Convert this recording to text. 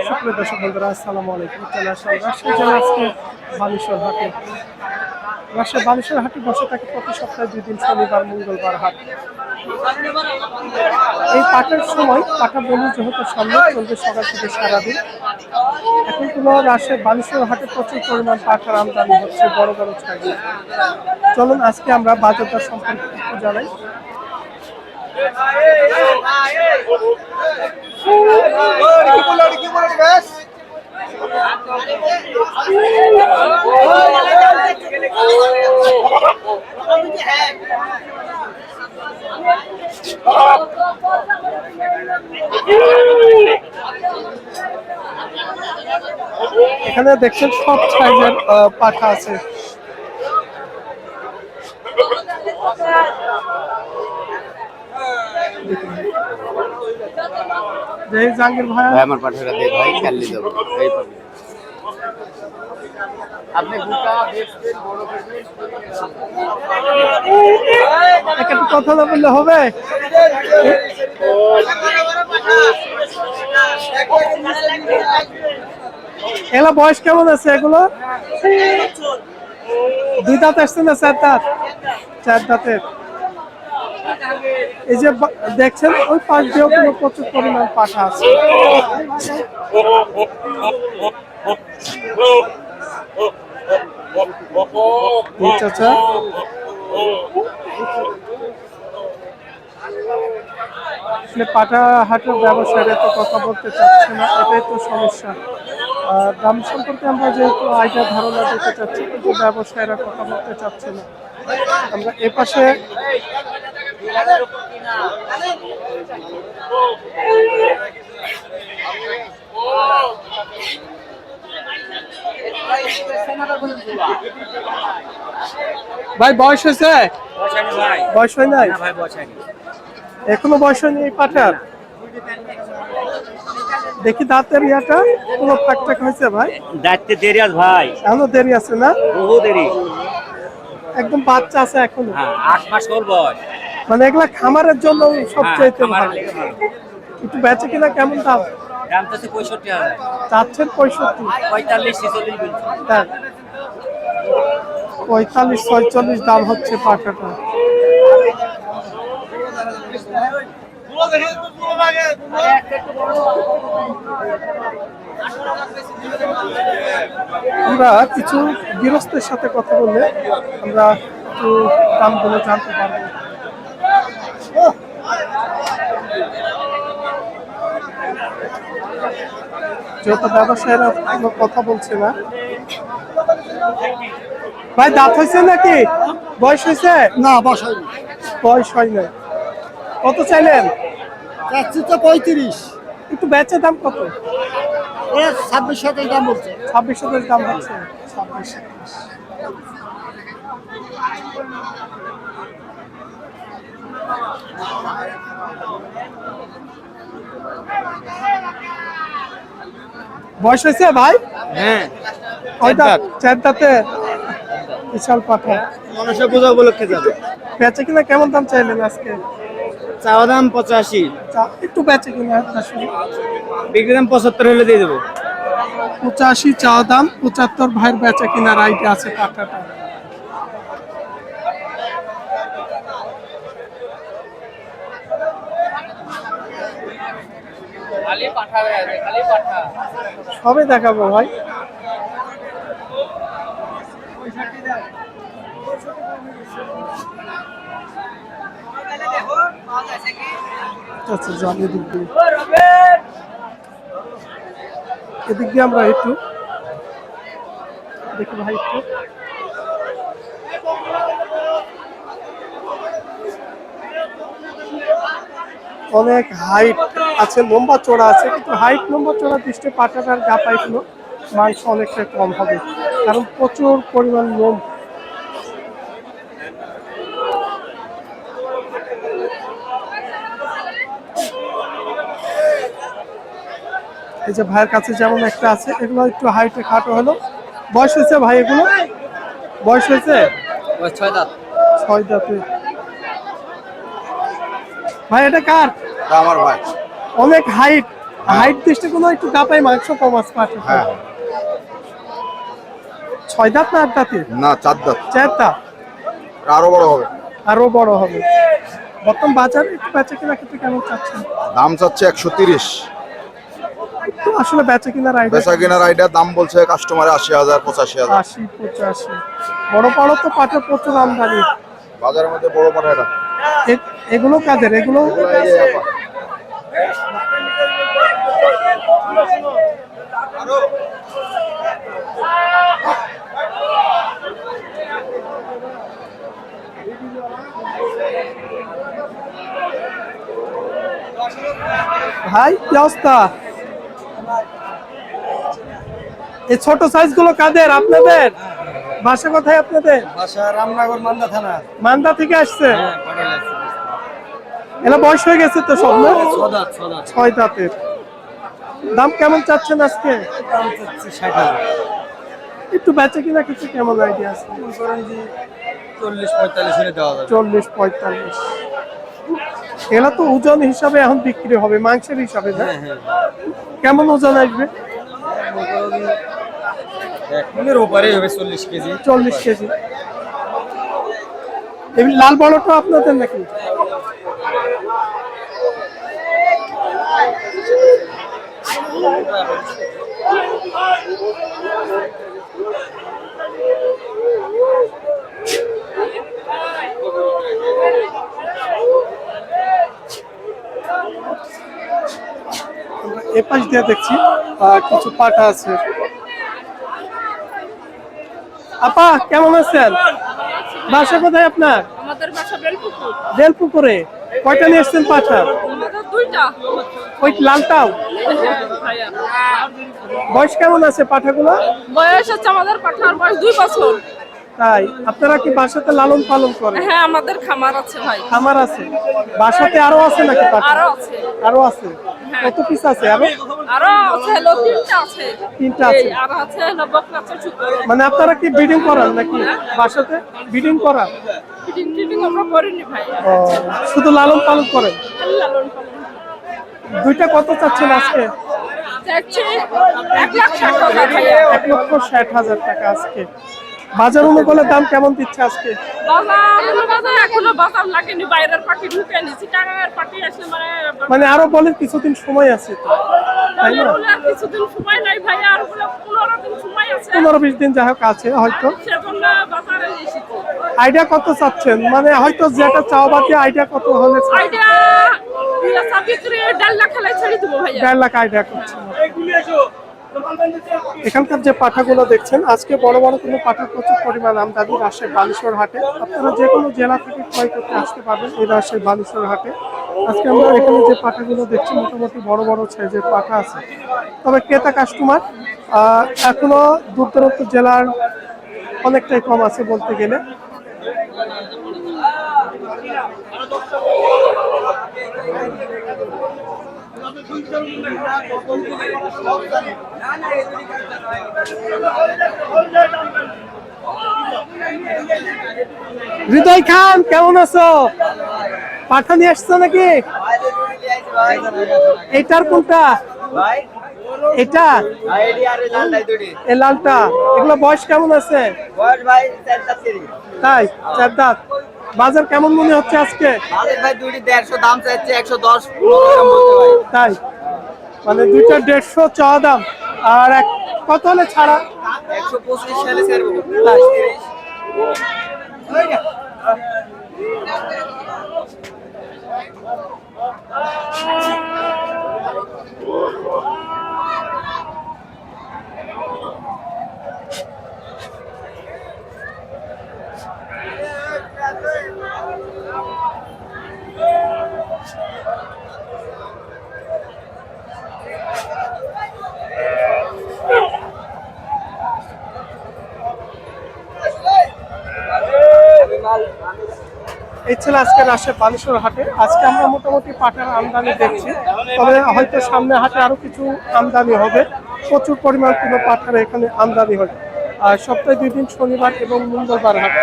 সুপ্রিয় দর্শক বন্ধুরা, আসসালামু আলাইকুম। চলে আসলাম রাজশাহী জেলা আজকে বানেশ্বর হাটে। রাজশাহী বানেশ্বর হাটে বসে থাকে প্রতি সপ্তাহে 2 দিন, শনিবার মঙ্গলবার হাট। এই পাটার সময় পাটা বলি যেহেতু সামনে চলবে সকাল থেকে সারাদিন। এখন কোনো রাজশাহী বানেশ্বর হাটে প্রচুর পরিমাণ পাটার আমদানি হচ্ছে, বড় বড় সাইজ। চলুন আজকে আমরা বাজারটার সম্পর্কে একটু জানাই। এখানে দেখছেন সব সাইজের পাঠা আছে। জাহাঙ্গীর ভাই আমার পাঠাটা দেখ ভাই, চালিয়ে দেবো এই পাবি আপনি গুটা দেখবেন বড় করবেন একটা কথা না বললে হবে। এগুলো বয়স কেমন আছে? এগুলো 2 দাঁত আসছে না 4 দাঁত? 4 দাঁতের। এই যে দেখছেন ওই পাশ দিয়েও কিন্তু প্রচুর পরিমাণ পাঠা আছে। চাচা পাটা হাটের ব্যবসায়ীরা তো কথা বলতে চাচ্ছে না, এটাই তো সমস্যা। দাম সম্পর্কে আমরা যেহেতু আইডিয়া ধারণা দিতে চাচ্ছি, কিন্তু ব্যবসায়ীরা কথা বলতে চাচ্ছে না। আমরা এপাশে ভাই বয়স হয়েছে? বয়স হয় নাই? এখনো বয়স হয়নি এই পাঠার? দেখি দাঁতের ইয়াটা পুরো টাকটাক হয়েছে ভাই? দাঁততে দেরি আছে ভাই, এখনো দেরি আছে না? বহু দেরি। একদম বাচ্চা আছে এখনো। হ্যাঁ, 8 মাস হল বয়স। মানে এগুলা খামারের জন্য সবচেয়ে ভালো। একটু বেচে কিনা কেমন দাম? দাম তো 65,000। চাচ্ছেন 65? 45 46 বলছি। হ্যাঁ, 45 46 দাম হচ্ছে পাঠাটা। আমরা কিছু গৃহস্থের সাথে কথা বললে আমরা একটু দামগুলো জানতে পারবো। যেহেতু ব্যবসায়ীরা কোনো কথা বলছে না। ভাই দাঁত হয়েছে নাকি? বয়স হয়েছে? না, বয়স হয়নি। বয়স হয় না। কত চাইলেন? চাচ্ছি তো 35। একটু বেচে দাম কত? 26 দাম বলছে। 26 দাম হচ্ছে। 26। বয়স হয়েছে ভাই? হ্যাঁ, কয় দাঁত? 4 দাঁতে। বিশাল পাঠা। মানুষের পূজা উপলক্ষে যাবে। বেচে কিনা কেমন দাম চাইলেন আজকে? চাওয়া দাম 85, একটু বেচে কিনা আসলে বিক্রি দাম 75 হলে দিয়ে দেবো। 85 চাওয়া দাম, 75 ভাইয়ের বেচা কিনার আইডিয়া আছে পাঠাটা। সবে দেখাবো ভাই। আচ্ছা যান এদিক দিয়ে, এদিক দিয়ে আমরা একটু দেখি ভাই। একটু অনেক হাইট আছে, লম্বা চড়া আছে, কিন্তু হাইট লম্বা চড়া দৃষ্টি পাটাটার গা পাইগুলো মাংস অনেকটা কম হবে, কারণ প্রচুর পরিমাণ লোম। এই যে ভাইয়ের কাছে যেমন একটা আছে, এগুলো একটু হাইটে খাটো হলো। বয়স হয়েছে ভাই? এগুলো বয়স হয়েছে? 6 দাঁত। 6 দাঁতে। ভাই এটা কার? আমার ভাই। অনেক হাইট, হাইট দৃষ্টিকোণ একটু গাপাই মাংস কম আছে পাঠা। হ্যাঁ 6 দাঁত না 8 দাঁতের? না 4 দাঁত, 4 দাঁত। আরো বড় হবে। আরো বড় হবে। বর্তমান বাজারে একটু বেচা কিনা ক্ষেত্রে কেমন চাচ্ছেন? দাম চাচ্ছে 130। তো আসলে বেচা কিনার আইডিয়া বেচা কেনার আইডিয়া দাম বলছে কাস্টমারে 80,000 85,000। 80-85। বড় বড় তো পাঠা প্রচুর আমদানি। বাজারের মধ্যে বড় পাঠাটা এগুলো কাদের? এগুলো ভাই কি অবস্থা? এই ছোট সাইজ গুলো কাদের? আপনাদের? বাসা কোথায় আপনাদের? বাসা রামনগর মান্দা থানা। মান্দা থেকে আসছে? হ্যাঁ, এলা বয়স হয়ে গেছে তো সব না? সদাত 6 দাঁতের। দাম কেমন চাচ্ছেন আজকে? দাম চাচ্ছে 60,000। একটু বেচা কিনা কিছু কেমন আইডিয়া আছে? করেন যে 40-45 হলে দেওয়া যাবে। 40-45। এলা তো ওজন হিসাবে এখন বিক্রি হবে, মাংসের হিসাবে না? কেমন ওজন আসবে? এর উপরে হবে 40 কেজি। 40 কেজি। এই লাল বড়টা আপনাদের নাকি? এ পাশ দিয়ে দেখছি কিছু পাটা আছে। আপা কেমন আছেন? বাসা কোথায় আপনার? আমাদের বাসা বেলপুকুর। বেলপুকুরে। কয়টা নিয়ে এসছেন পাঠা? আমাদের দুইটা। ওই লালটাও? ভাইয়া। বয়স কেমন আছে পাঠাগুলো? বয়স হচ্ছে আমাদের পাঠার বয়স 2 বছর। তাই আপনারা কি বাসাতে লালন পালন করেন? হ্যাঁ আমাদের খামার আছে ভাই। খামার আছে? বাসাতে আরো আছে নাকি পাঠা? আরো আছে। আরো আছে? কত পিস আছে আরো? আরো আছে হলো 3টা আছে। 3টা আছে। আর আছে হলো বকনা ছোট। মানে আপনারা কি ব্রিডিং করান নাকি বাসাতে? ব্রিডিং করান? ফিটিং আমরা করিনি ভাই। ও, শুধু লালন পালন করেন? লালন পালন। দুইটা কত চাচ্ছেন আজকে? চাচ্ছি 1,60,000 ভাইয়া। 1,60,000 টাকা আজকে। বাজার অনুকূলে দাম কেমন দিচ্ছে আজকে? বাজার এখনো বাজার লাগেনি, বাইরের পার্টি ঢুকে নিছি, টাকার পার্টি আসলে মানে আরো বলেন কিছুদিন সময় আছে তো, তাই না? কিছুদিন সময় নাই ভাই, আর 15 দিন সময় আছে। 15-20 দিন যাই হোক আছে হয়তো। সেজন্য বাজারে এসেছি। আইডিয়া কত চাচ্ছেন? মানে হয়তো যেটা চাও বাকি আইডিয়া কত হলে আইডিয়া বিক্রি 1.5 লাখ হলে ছেড়ে দেবো ভাইয়া। 1.5 লাখ আইডিয়া করছেন। এখানকার যে পাঠাগুলো দেখছেন আজকে বড় বড় কোনো পাঠা প্রচুর পরিমাণ আমদানি রাজশাহী বালেশ্বর হাটে। আপনারা যে কোনো জেলা থেকে ক্রয় করতে আসতে পারবেন এই রাজশাহী বালেশ্বর হাটে। আজকে আমরা এখানে যে পাঠাগুলো দেখছি মোটামুটি বড় বড় সাইজের পাঠা আছে, তবে ক্রেতা কাস্টমার এখনো দূর দূরান্ত জেলার অনেকটাই কম আছে বলতে গেলে। হৃদয় খান কেমন আছো? পাঠা নিয়ে আসছো নাকি? এটার কোনটা? এটা এই লালটা। এগুলো বয়স কেমন আছে? তাই 4 দাঁত। বাজার কেমন মনে হচ্ছে আজকে? ভাই দুটি 150 দাম চাইছে 110। তাই মানে দুইটা 150 চাওয়া দাম, আর এক কত হলে ছাড়া? 125 সালে ছাড়বো। তাই। এই ছিল আজকে রাজশাহী বালেশ্বর হাটে। আজকে আমরা মোটামুটি পাঠার আমদানি দেখছি, তবে হয়তো সামনে হাটে আরো কিছু আমদানি হবে। প্রচুর পরিমাণ কোনো পাঠার এখানে আমদানি হয়। আর সপ্তাহে 2 দিন শনিবার এবং মঙ্গলবার হাট।